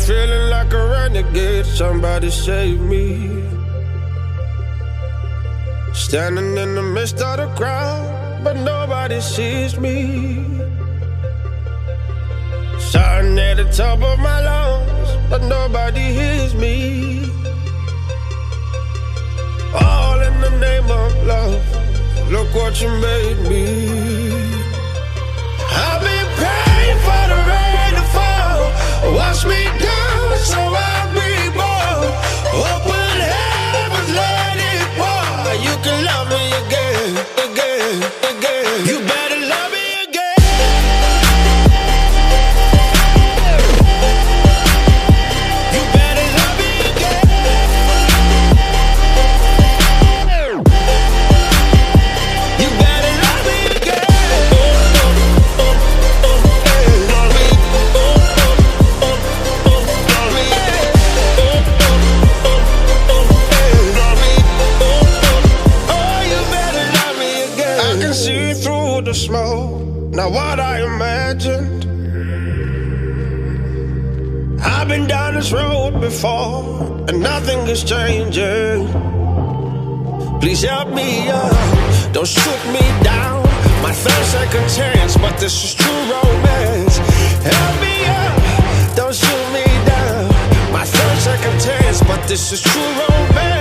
feeling like a renegade, somebody save me. Standing in the midst of the crowd, but nobody sees me. Shouting at the top of my lungs, but nobody hears me. All in the name of love, look what you made me. I've been praying for the rain to fall, wash me down so I'll be born. Open heavens, let it pour. You can love me again, again, again. You better love me again. You better love me again. You better love me again. Oh, you better love me again. I can see through the smoke, not what I imagined. I've been down this road before, and nothing is changing. Please help me up, don't shoot me down. My third second chance, but this is true romance. Help me up, don't shoot me down. My third second chance, but this is true romance.